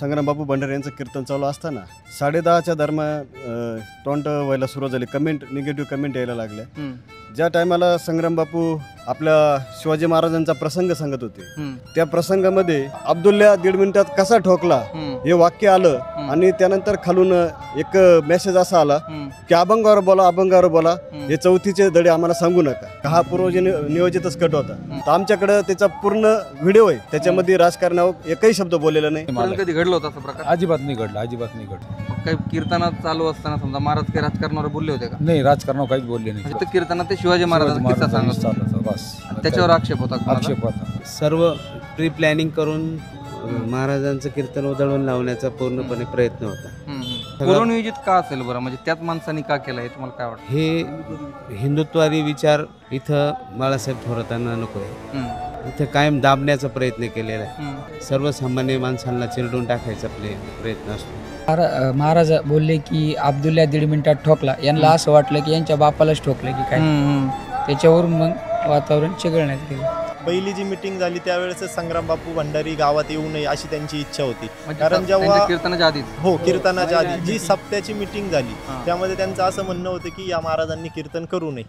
संग्रामबापू भंडारे यांचं कीर्तन चालू असताना 10:30च्या दरम्यान टॉन्ट व्हायला सुरुवात झाली, निगेटिव्ह कमेंट यायला लागल्या. ज्या टायमाला संग्रामबापू आपल्या शिवाजी महाराजांचा प्रसंग सांगत होते, त्या प्रसंगामध्ये अब्दुल्ला 1.5 मिनिटात कसा ठोकला हे वाक्य आलं आणि त्यानंतर खालून एक मेसेज असा आला की अभंगावर बोला, हे 4थीचे धडे आम्हाला सांगू नका. हा पूर्वज नियोजितच कट होता. तर आमच्याकडे त्याचा पूर्ण व्हिडिओ आहे, त्याच्यामध्ये राजकारणावर एकही शब्द बोललेला नाही. कधी घडलं होतं असं प्रकार? अजिबात नाही घडलं. काही कीर्तनात चालू असताना समजा महाराज काही राजकारणावर बोलले होते का? नाही, राजकारणावर काहीच बोलले नाही. म्हणजे कीर्तनात ते शिवाजी महाराजांचा किस्सा सांगत होते. बस त्याच्यावर आक्षेप होता का? आक्षेप होता. सर्व प्री प्लॅनिंग करून महाराजांचं कीर्तन उधळून लावण्याचा पूर्णपणे प्रयत्न होता. पूर्वनियोजित का असेल बरं? म्हणजे त्याच माणसांनी का केलं हे तुम्हाला काय वाटतं? हे हिंदुत्वादी विचार इथं बाळासाहेब थोरातांना नको आहे. इथं कायम दाबण्याचा प्रयत्न केलेला आहे. सर्वसामान्य माणसांना चिरडून टाकायचा प्रयत्न असतो. महाराज बोलले की अब्दुल्ला 1.5 मिनिटात ठोकला. यांना असं वाटलं की यांच्या बापालाच ठोकलं की काय, त्याच्यावरून मग वातावरण चिघळण्यात गेलं. पहिली जी मीटिंग झाली त्यावेळेस संग्रामबापू भंडारी गावात येऊ नये अशी त्यांची इच्छा होती. म्हणजे कारण जेव्हा कीर्तनाच्या आधी कीर्तनाच्या आधी जी सप्त्याची मीटिंग झाली त्यामध्ये त्यांचं असं म्हणणं होतं की या महाराजांनी कीर्तन करू नये.